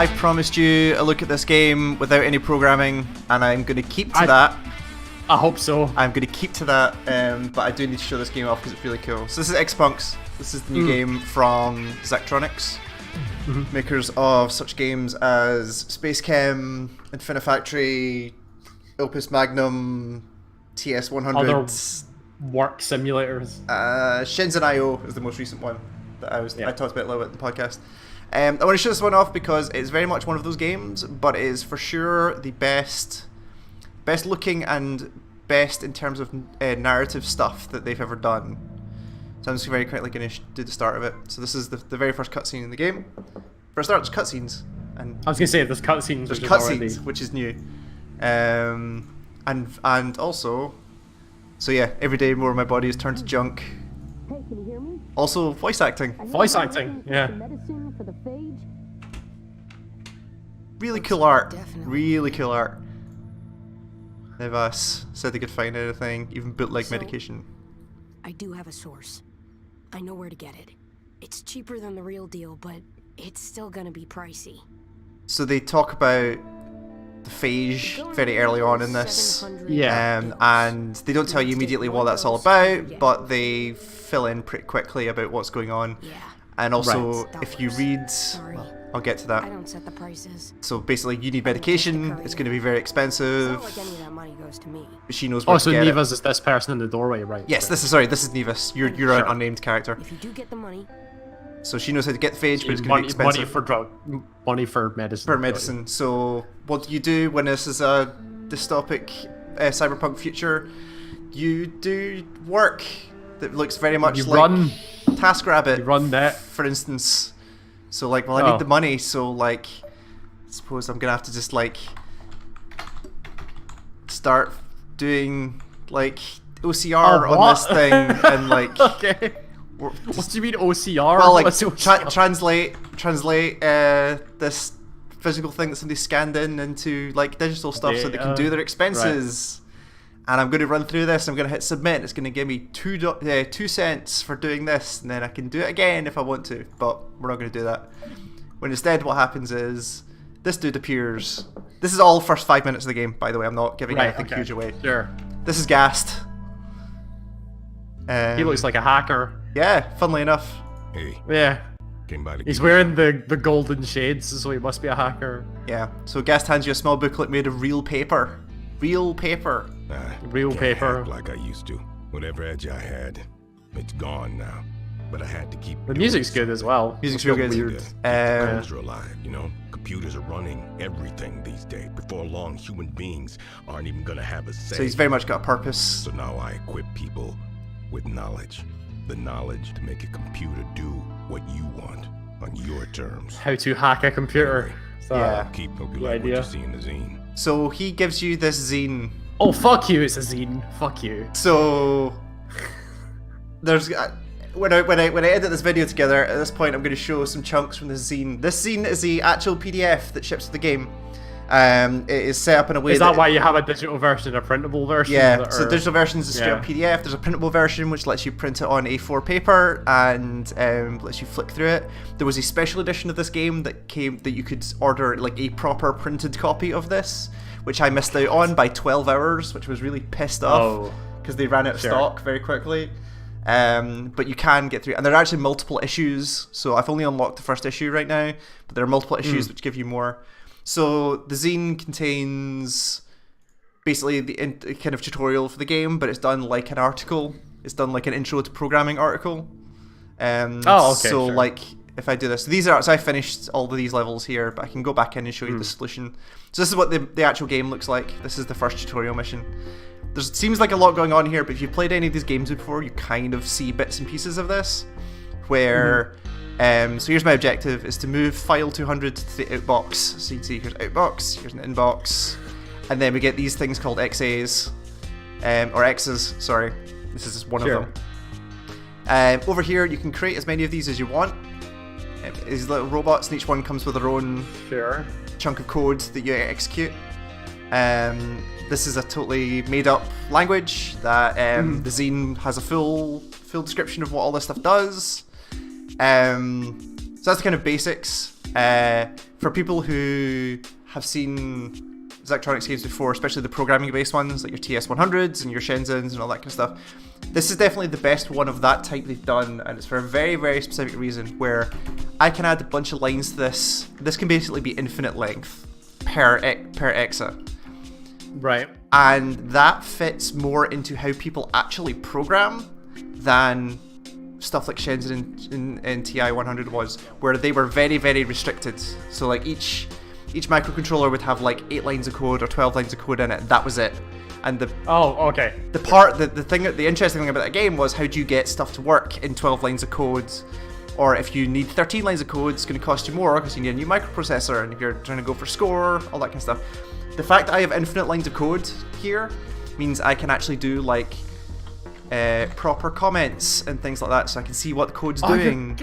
I promised you a look at this game without any programming, and I'm going to keep to that. I hope so. I'm going to keep to that, but I do need to show this game off because it's really cool. So this is Exapunks. This is the new game from Zachtronics, makers of such games as SpaceChem, Infinifactory, Opus Magnum, TS100. Other work simulators. Shenzen I is the most recent one that I talked about a little bit in the podcast. I want to show this one off because it's very much one of those games, but it is for sure the best looking and best in terms of narrative stuff that they've ever done. So I'm just very quickly going to do the start of it. So this is the very first cutscene in the game. For a start, there's cutscenes. And I was going to say, there's cutscenes. There's cutscenes, which is new. And also, so yeah, every day more of my body is turned to junk. Hey, can you hear me? Also, voice acting. Voice acting, yeah. Medicine for the phage? Really cool art. Really cool art. They've said they could find anything, even bootleg medication. I do have a source. I know where to get it. It's cheaper than the real deal, but it's still gonna be pricey. So they talk about the phage very early on in this. Yeah. And they don't tell you immediately what that's all about, but they fill in pretty quickly about what's going on. Yeah. And also, if you read... Well, I'll get to that. I don't set the prices. So basically, you need medication. It's going to be very expensive. It's not like any of that money goes to me. She knows where to get Nivas is this person in the doorway, right? Yes, this is Nivas. You're an unnamed character. If you do get the money. So she knows how to get the phage, but it's going to be expensive. Money for medicine. For medicine. So what do you do when this is a dystopic cyberpunk future? You do work that looks very much like TaskRabbit. You run that. For instance. So like, well, I need the money, so like, I suppose I'm gonna have to just like start doing like OCR on this thing and like. Okay. What do you mean OCR? Well, like translate this physical thing that somebody scanned into like digital stuff so they can do their expenses. Right. And I'm going to run through this. I'm going to hit submit. It's going to give me 2 cents for doing this, and then I can do it again if I want to. But we're not going to do that. When instead, what happens is this dude appears. This is all first 5 minutes of the game, by the way. I'm not giving anything huge away. Sure. This is Gast. He looks like a hacker. Yeah, funnily enough. Hey. Yeah. Came by to He's wearing the golden shades, so he must be a hacker. Yeah. So Gast hands you a small booklet made of real paper. Real paper. Real paper. Like I used to. Whatever edge I had, it's gone now. But I had to keep. The music's good as well. Music's real good. Computers are alive, you know. Computers are running everything these days. Before long, human beings aren't even gonna have a say. So he's very much got a purpose. So now I equip people with knowledge. The knowledge to make a computer do what you want on your terms. How to hack a computer. Yeah. Hope you like what you see in the zine. So he gives you this zine. Oh, fuck you, it's a zine. Fuck you. So there's when I edit this video together, at this point I'm going to show some chunks from this zine. This zine is the actual PDF that ships with the game. It is set up in a way. Is that why you have a digital version and a printable version? Yeah, so digital version is a straight up PDF. There's a printable version which lets you print it on A4 paper and lets you flick through it. There was a special edition of this game that you could order like a proper printed copy of this, which I missed out on by 12 hours, which was really pissed off because they ran out of stock very quickly. But you can get through, and there are actually multiple issues. So I've only unlocked the first issue right now, but there are multiple issues which give you more. So the zine contains basically the kind of tutorial for the game, but it's done like an article. It's done like an intro to programming article. So like if I do this, so I finished all of these levels here, but I can go back in and show you the solution. So this is what the actual game looks like. This is the first tutorial mission. There seems like a lot going on here, but if you've played any of these games before, you kind of see bits and pieces of this, where. So here's my objective, is to move file 200 to the outbox. So you can see here's outbox, here's an inbox, and then we get these things called XAs, or X's, sorry. This is just one of them. Over here you can create as many of these as you want. These little robots, and each one comes with their own chunk of code that you execute. This is a totally made up language that the zine has a full description of what all this stuff does. So that's the kind of basics. For people who have seen Zachtronics games before, especially the programming-based ones, like your TS100s and your Shenzens and all that kind of stuff, this is definitely the best one of that type they've done, and it's for a very, very specific reason, where I can add a bunch of lines to this. This can basically be infinite length per exa. Right. And that fits more into how people actually program than stuff like Shenzen in TI 100 was, where they were very, very restricted. So like each microcontroller would have like 8 lines of code or 12 lines of code in it. That was it. And the interesting thing about that game was, how do you get stuff to work in 12 lines of code? Or if you need 13 lines of code, it's going to cost you more because you need a new microprocessor, and if you're trying to go for score, all that kind of stuff. The fact that I have infinite lines of code here means I can actually do like proper comments and things like that, so I can see what the code's doing.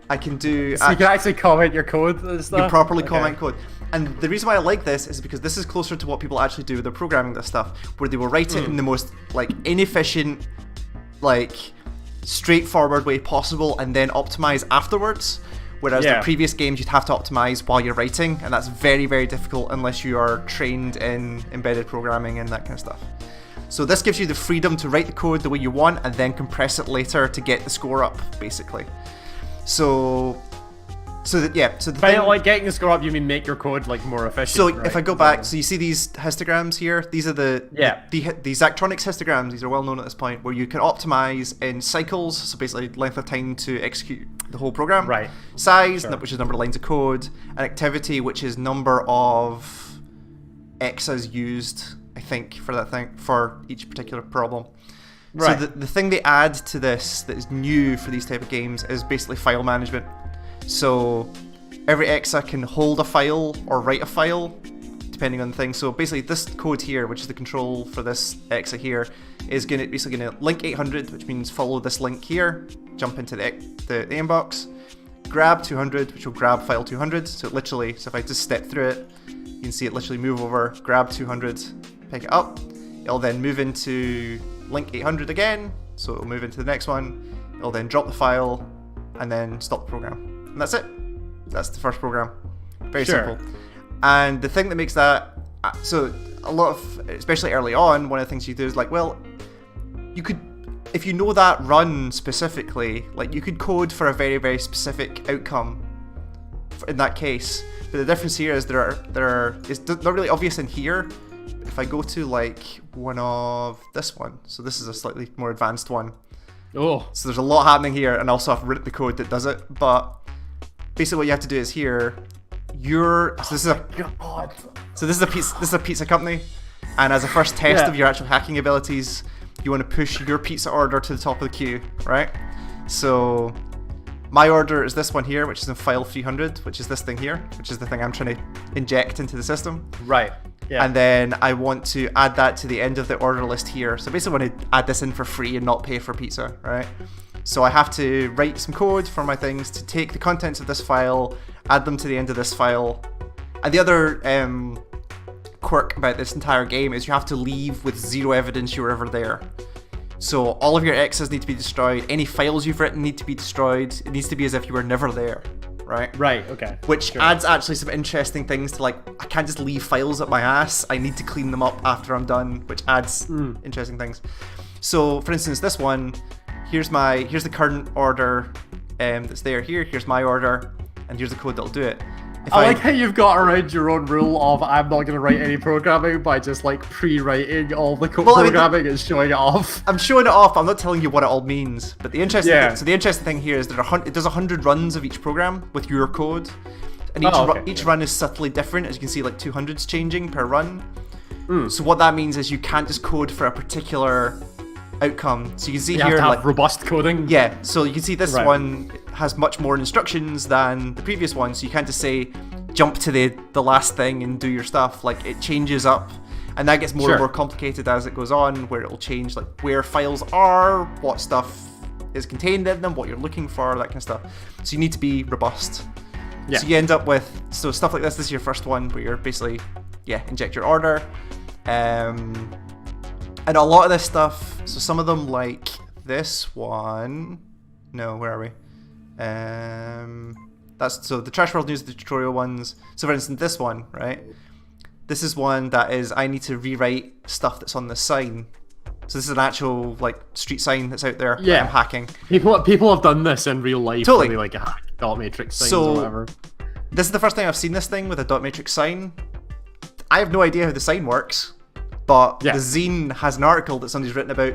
I can do... So you can actually comment your code and stuff? You properly comment code. And the reason why I like this is because this is closer to what people actually do with their programming this stuff, where they will write it in the most like inefficient, like straightforward way possible and then optimize afterwards. Whereas the previous games you'd have to optimize while you're writing, and that's very, very difficult unless you are trained in embedded programming and that kind of stuff. So this gives you the freedom to write the code the way you want and then compress it later to get the score up, basically. So By like getting the score up, you mean make your code like more efficient. So right? if I go back, so you see these histograms here. These are the Zachtronics histograms. These are well known at this point, where you can optimize in cycles. So basically, length of time to execute the whole program. Right. Size, which is number of lines of code, and activity, which is number of exas used, I think, for that thing, for each particular problem. Right. So the thing they add to this that is new for these type of games is basically file management. So every exa can hold a file or write a file, depending on the thing. So basically this code here, which is the control for this exa here, is basically going to link 800, which means follow this link here, jump into the inbox, grab 200, which will grab file 200. So if I just step through it, you can see it literally move over, grab 200, pick it up. It'll then move into link 800 again, so it'll move into the next one. It'll then drop the file and then stop the program. And that's it. That's the first program. Very simple. And the thing that makes that, so a lot of, especially early on, one of the things you do is like, well, you could, if you know that run specifically, like you could code for a very, very specific outcome in that case. But the difference here is it's not really obvious in here. If I go to like one of this one, so this is a slightly more advanced one. Oh. So there's a lot happening here, and also I've written the code that does it. But basically, what you have to do is here, this is a pizza company, and as a first test of your actual hacking abilities, you want to push your pizza order to the top of the queue, right? So my order is this one here, which is in file 300, which is this thing here, which is the thing I'm trying to inject into the system. Right. Yeah. And then I want to add that to the end of the order list here. So basically I want to add this in for free and not pay for pizza, right? So I have to write some code for my things to take the contents of this file, add them to the end of this file. And the other quirk about this entire game is you have to leave with 0 evidence you were ever there. So all of your exas need to be destroyed. Any files you've written need to be destroyed. It needs to be as if you were never there. Right? Right, okay. Which adds actually some interesting things to, like, I can't just leave files up my ass. I need to clean them up after I'm done, which adds interesting things. So, for instance, this one, here's the current order that's there here. Here's my order, and here's the code that'll do it. I like how you've got around your own rule of I'm not going to write any programming by just like pre-writing all the programming and showing it off. I'm showing it off. I'm not telling you what it all means. But the interesting thing here is it does 100 runs of each program with your code, and each run is subtly different. As you can see, like 200's changing per run. So what that means is you can't just code for a particular outcome. So you can see you here, have to have like robust coding. Yeah. So you can see this one has much more instructions than the previous one. So you can't just say jump to the last thing and do your stuff. Like it changes up, and that gets more and more complicated as it goes on, where it'll change like where files are, what stuff is contained in them, what you're looking for, that kind of stuff. So you need to be robust. So you end up with stuff like this. This is your first one where you're basically inject your order. And a lot of this stuff, so some of them like this one, no, where are we? So the Trash World News, the tutorial ones. So for instance, this one, right? This is one that is, I need to rewrite stuff that's on the sign. So this is an actual like street sign that's out there that I'm hacking. People have done this in real life. Totally. Really, like hack dot matrix signs So, or whatever. This is the first time I've seen this thing with a dot matrix sign. I have no idea how the sign works, but the zine has an article that somebody's written about.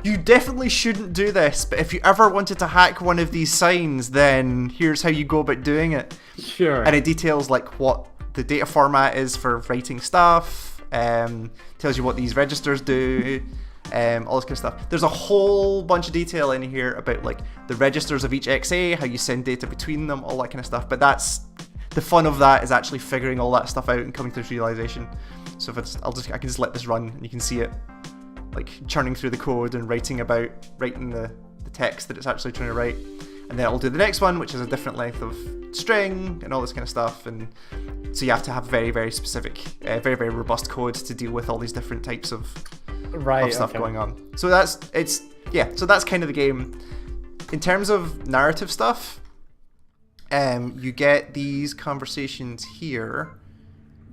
You definitely shouldn't do this, but if you ever wanted to hack one of these signs, then here's how you go about doing it. Sure. And it details like what the data format is for writing stuff, tells you what these registers do, all this kind of stuff. There's a whole bunch of detail in here about like the registers of each XA, how you send data between them, all that kind of stuff. But that's the fun of that, is actually figuring all that stuff out and coming to this realization. So if it's, I can just let this run and you can see it like churning through the code and writing the text that it's actually trying to write. And then it'll do the next one, which is a different length of string and all this kind of stuff. And so you have to have very, very specific, very, very robust code to deal with all these different types of stuff going on. So that's kind of the game. In terms of narrative stuff, you get these conversations here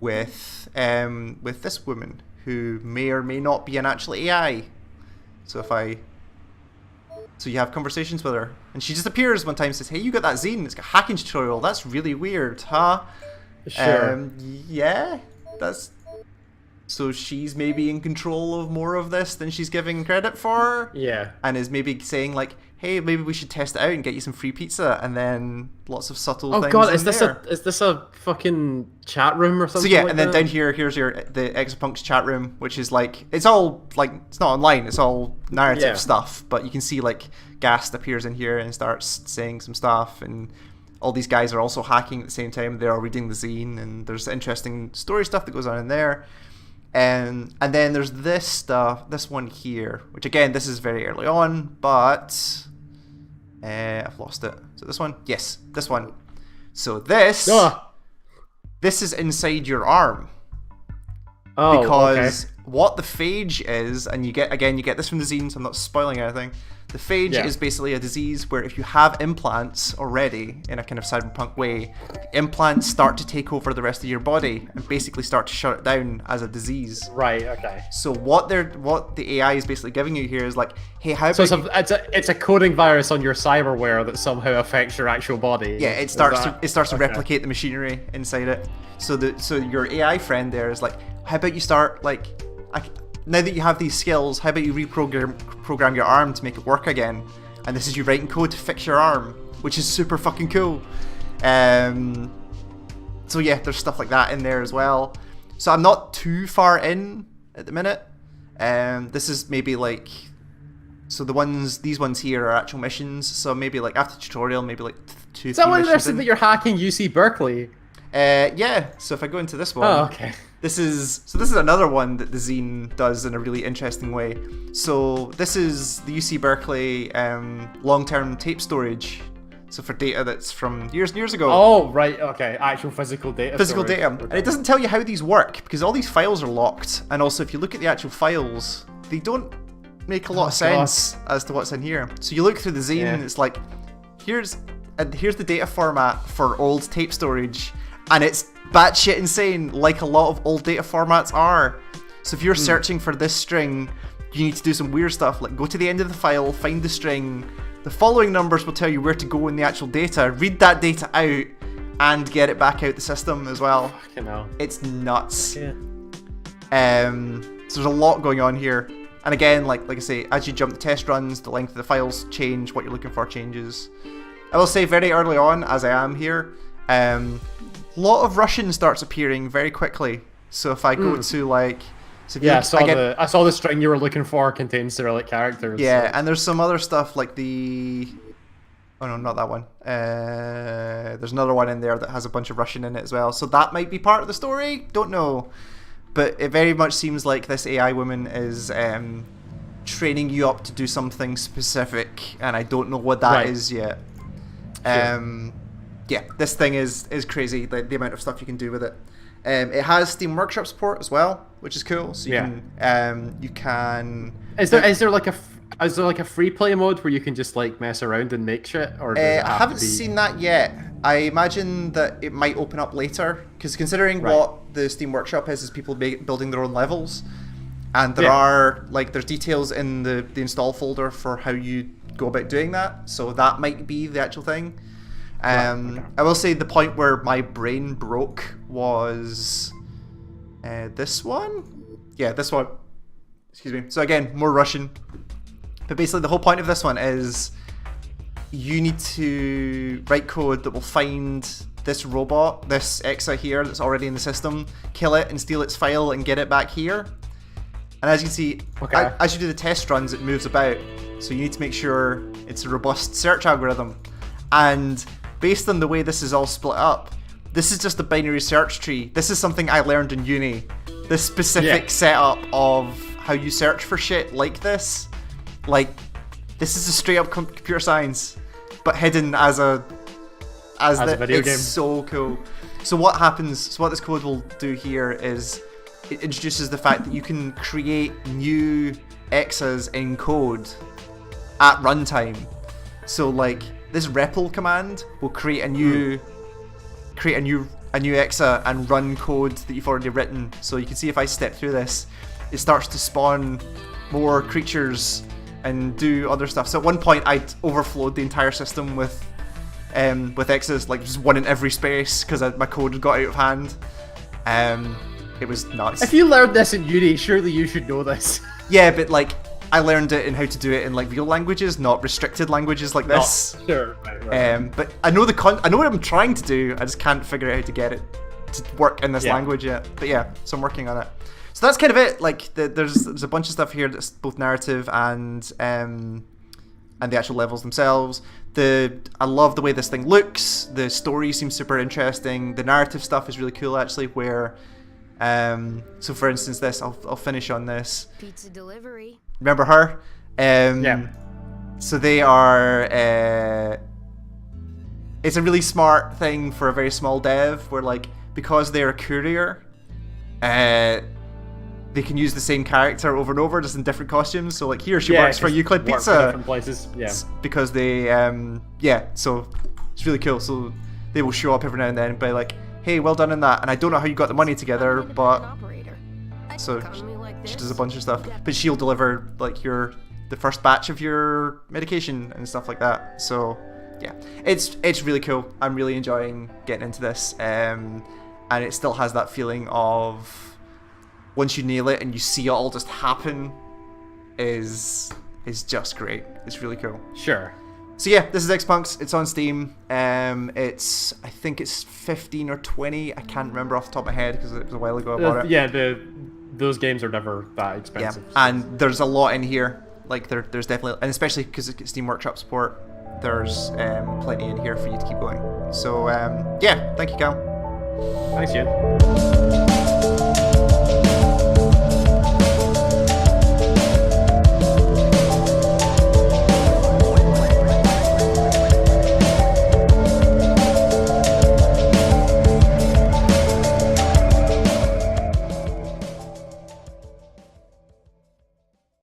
with this woman who may or may not be an actual AI. So you have conversations with her, and she just appears one time and says, "Hey, you got that zine? It's got a hacking tutorial. That's really weird, huh?" Sure. Yeah, that's. So she's maybe in control of more of this than she's giving credit for. Yeah. And is maybe saying like, "Hey, maybe we should test it out and get you some free pizza," and then lots of subtle things. Oh god, is this a fucking chat room or something? So yeah, like and then that? down here, here's the Exapunks chat room, which is like, it's all like, it's not online, it's all narrative stuff, but you can see like Gast appears in here and starts saying some stuff, and all these guys are also hacking at the same time. They're all reading the zine, and there's interesting story stuff that goes on in there. And then there's this one here, which again, this is very early on, but I've lost it. So this one? Yes, this one. So this is inside your arm. Oh, because what the phage is, and you get this from the zine, so I'm not spoiling anything. The phage is basically a disease where if you have implants already in a kind of cyberpunk way, implants start to take over the rest of your body and basically start to shut it down as a disease. Right. Okay. So what the AI is basically giving you here is like, hey, how about it's a coding virus on your cyberware that somehow affects your actual body. Yeah, it starts to replicate the machinery inside it. So your AI friend there is like, how about you start like, now that you have these skills, how about you reprogram your arm to make it work again? And this is you writing code to fix your arm, which is super fucking cool. So yeah, there's stuff like that in there as well. So I'm not too far in at the minute. This is maybe like, so these ones here are actual missions. So maybe like after tutorial, maybe like 2-3 Is that one missions that you're hacking UC Berkeley? Yeah. So if I go into this one, oh okay. This is another one that the zine does in a really interesting way. So this is the UC Berkeley long-term tape storage. So for data that's from years and years ago. Oh, right, okay. Actual physical data. Physical storage. data. Okay. And it doesn't tell you how these work, because all these files are locked. And also, if you look at the actual files, they don't make a lot of sense as to what's in here. So you look through the zine and it's like, here's the data format for old tape storage. And it's batshit insane, like a lot of old data formats are. So if you're searching for this string, you need to do some weird stuff, like go to the end of the file, find the string. The following numbers will tell you where to go in the actual data, read that data out, and get it back out the system as well. Fucking hell. It's nuts. Yeah. So there's a lot going on here. And again, like I say, as you jump the test runs, the length of the files change, what you're looking for changes. I will say very early on, as I am here, a lot of Russian starts appearing very quickly. So if I go to like... So yeah, I saw the string you were looking for contains Cyrillic characters. Yeah, so. And there's some other stuff like the... Oh no, not that one. There's another one in there that has a bunch of Russian in it as well. So that might be part of the story? Don't know. But it very much seems like this AI woman is training you up to do something specific, and I don't know what that is yet. Sure. Yeah, this thing is crazy, the amount of stuff you can do with it. It has Steam Workshop support as well, which is cool. So you can Is there like Is there like a free play mode where you can just like mess around and make shit, or does it I have haven't to be... seen that yet. I imagine that it might open up later, because considering what the Steam Workshop is people building their own levels, and there are there's details in the install folder for how you go about doing that. So that might be the actual thing. I will say the point where my brain broke was this one. Yeah, this one. Excuse me. So again, more Russian. But basically the whole point of this one is you need to write code that will find this robot, this Exa here that's already in the system, kill it and steal its file and get it back here. And as you can see, as you do the test runs, it moves about. So you need to make sure it's a robust search algorithm. And based on the way this is all split up, this is just a binary search tree. This is something I learned in uni. This specific setup of how you search for shit like this. This is a straight up computer science, but hidden as a video game. It's so cool. So what happens? So what this code will do here is it introduces the fact that you can create new Exas in code at runtime. So this REPL command will create a new Exa and run code that you've already written. So you can see if I step through this, it starts to spawn more creatures and do other stuff. So at one point I'd overflowed the entire system with Exas, just one in every space, because my code got out of hand. It was nuts. If you learned this in uni, surely you should know this. Yeah, but I learned it in how to do it in real languages, not restricted languages like this. Sure. Right. But I know I know what I'm trying to do. I just can't figure out how to get it to work in this language yet. But yeah, so I'm working on it. So that's kind of it. There's a bunch of stuff here that's both narrative and the actual levels themselves. I love the way this thing looks. The story seems super interesting. The narrative stuff is really cool actually. Where so for instance, this I'll finish on this. Pizza delivery. Remember her? So they are. It's a really smart thing for a very small dev, where because they're a courier, they can use the same character over and over, just in different costumes. So here she works for Euclid Pizza. Different places. Yeah. Because they so it's really cool. So they will show up every now and then and be like, hey, well done on that. And I don't know how you got the money together, but so she does a bunch of stuff. But she'll deliver the first batch of your medication and stuff like that. So yeah, it's really cool. I'm really enjoying getting into this. And it still has that feeling of once you nail it and you see it all just happen is just great. It's really cool. Sure. So yeah, this is Exapunks. It's on Steam. I think it's 15 or 20. I can't remember off the top of my head because it was a while ago I bought it. Yeah, those games are never that expensive. Yeah, and there's a lot in here. There's definitely, and especially because it's Steam Workshop support, there's plenty in here for you to keep going. So yeah, thank you, Cal. Thanks, Euan.